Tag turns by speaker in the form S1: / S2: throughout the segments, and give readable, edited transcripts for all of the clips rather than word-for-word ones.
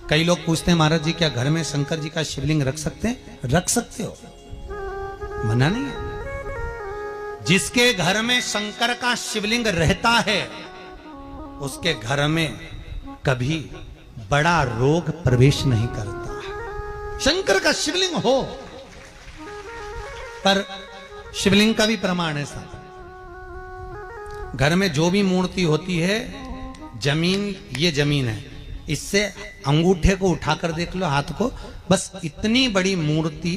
S1: कई लोग पूछते हैं महाराज जी क्या घर में शंकर जी का शिवलिंग रख सकते हैं? रख सकते हो, मना नहीं है। जिसके घर में शंकर का शिवलिंग रहता है उसके घर में कभी बड़ा रोग प्रवेश नहीं करता। शंकर का शिवलिंग हो, पर शिवलिंग का भी प्रमाण है साहब। घर में जो भी मूर्ति होती है, जमीन ये जमीन है, इससे अंगूठे को उठाकर देख लो, हाथ को, बस इतनी बड़ी मूर्ति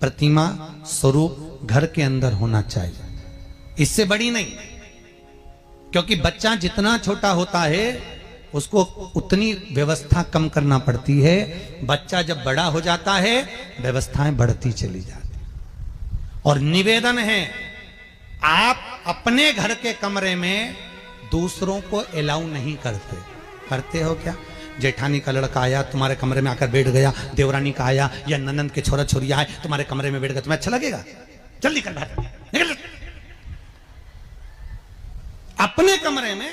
S1: प्रतिमा स्वरूप घर के अंदर होना चाहिए, इससे बड़ी नहीं। क्योंकि बच्चा जितना छोटा होता है उसको उतनी व्यवस्था कम करना पड़ती है। बच्चा जब बड़ा हो जाता है व्यवस्थाएं बढ़ती चली जाती। और निवेदन है, आप अपने घर के कमरे में दूसरों को अलाउ नहीं करते। करते हो क्या? जेठानी का लड़का आया तुम्हारे कमरे में आकर बैठ गया, देवरानी का आया या ननंद के छोरा छोरी आए तुम्हारे कमरे में बैठ गया, तुम्हें अच्छा लगेगा? जल्दी कर बाहर निकल। अपने कमरे में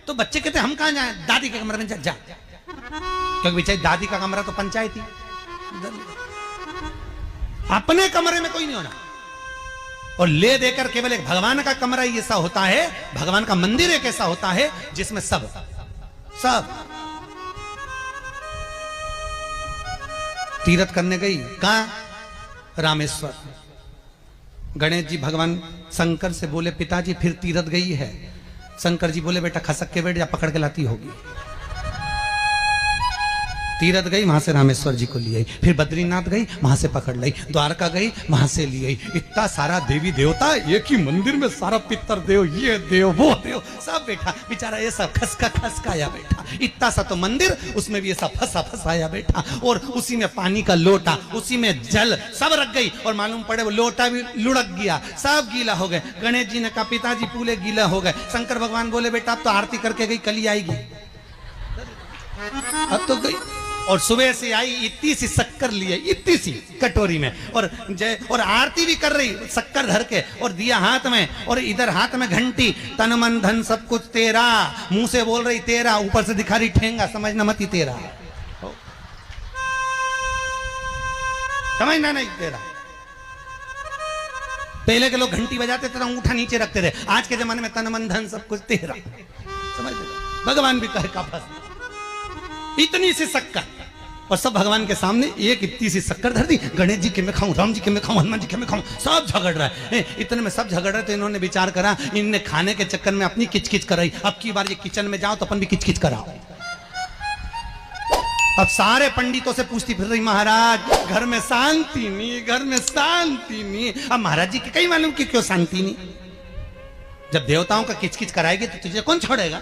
S1: तो बच्चे कहते हम कहां जाएं? दादी के कमरे में जा, क्योंकि बेचारी दादी का कमरा तो पंचायती। अपने कमरे में कोई नहीं होना। और ले देकर केवल एक भगवान का कमरा ही ऐसा होता है, भगवान का मंदिर एक ऐसा होता है जिसमें सब तीर्थ करने गई। कहां? रामेश्वर। गणेश जी भगवान शंकर से बोले पिताजी फिर तीर्थ गई है। शंकर जी बोले बेटा खसक के बैठ जा, पकड़ के लाती होगी। तीरथ गई, वहां से रामेश्वर जी को ले आई, फिर बद्रीनाथ गई, वहां से पकड़ लाई, द्वारका गई, वहां से ले आई। इतना सारा देवी देवता एक ही मंदिर में, सारा पितर देव, ये देव वो देव सब बैठा, बेचारा ये सब खसकाया बैठा। इतना सा तो मंदिर, उसमें भी ऐसा फंसाया बैठा। और उसी में पानी का लोटा, उसी में जल सब रख गई। और मालूम पड़े वो लोटा भी लुढ़क गया, सब गीला हो गए। गणेश जी ने कहा पिताजी पूरे गीला हो गए। शंकर भगवान बोले बेटा अब तो आरती करके गई, कल ही आएगी। अब तो गई और सुबह से आई, इतनी सी शक्कर लिए, इतनी सी कटोरी में, और आरती भी कर रही शक्कर धर के, और दिया हाथ में, और इधर हाथ में घंटी, तन मन धन सब कुछ तेरा, मुंह से बोल रही तेरा, ऊपर से दिखा रही ठेंगा, समझना मत ही तेरा, समझना नहीं तेरा। पहले के लोग घंटी बजाते थे, अंगूठा नीचे रखते थे। आज के जमाने में तन मन धन सब कुछ तेरा, समझ भगवान भी कहे का फंस इतनी सी शक्कर, और सब भगवान के सामने एक इतनी सी शक्कर धर दी। गणेश जी के मैं खाऊं, राम जी के मैं खाऊं, हनुमान जी के मैं खाऊं, सब झगड़ रहा है। इतने में सब झगड़ रहे, तो इन्होंने विचार करा, इनने खाने के चक्कर में अपनी किचकिच कराई। अब की बार ये किचन में जाओ तो अपन भी किचकिच कराओ। अब सारे पंडितों से पूछती फिर रही, महाराज घर में शांति नहीं, घर में शांति नहीं। अब महाराज जी के कहीं मालूम कि क्यों शांति नहीं? जब देवताओं का किचकिच कराएगी तो तुझे कौन छोड़ेगा?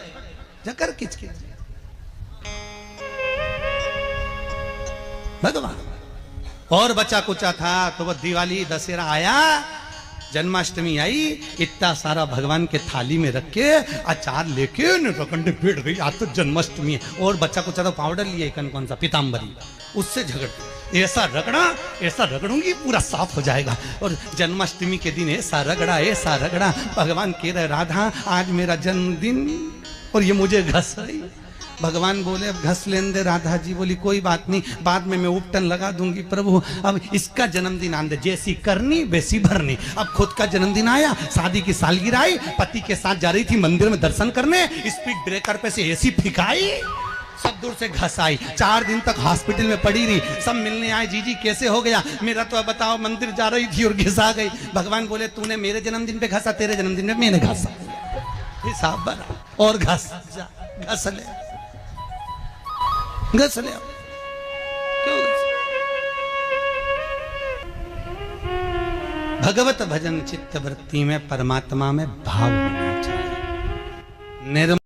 S1: जाकर किचकिच भगवान। और बचा कुचा था तो वह दिवाली दशहरा आया, जन्माष्टमी आई, इतना सारा भगवान के थाली में रख के अचार लेके रकंडे बैठ गई। आज तो जन्माष्टमी है। और बच्चा कुचा तो पाउडर लिए कौन सा पीताम्बरी, उससे झगड़, ऐसा रगड़ूंगी पूरा साफ हो जाएगा। और जन्माष्टमी के दिन ऐसा रगड़ा, भगवान कह रहे राधा आज मेरा जन्मदिन और ये मुझे घस रही। भगवान बोले अब घस लेने दे। राधा जी बोली कोई बात नहीं, बाद में मैं उपटन लगा दूंगी। प्रभु अब इसका जन्मदिन आने दे, जैसी करनी वैसी भरनी। अब खुद का जन्मदिन आया, शादी की सालगिरह आई, पति के साथ जा रही थी मंदिर में दर्शन करने, स्पीड ब्रेकर पे से ऐसी फिकाई, सब दूर से घस आई। 4 दिन तक हॉस्पिटल में पड़ी रही। सब मिलने आए, जीजी कैसे हो गया? मेरा तो बताओ मंदिर जा रही थी और घिसा गई। भगवान बोले तूने मेरे जन्मदिन पे घसा, तेरे जन्मदिन में मैंने घसा, हिसाब बना। और घस ले घस ले। क्यों? भगवत भजन चित्त वृत्ति में परमात्मा में भाव होना चाहिए।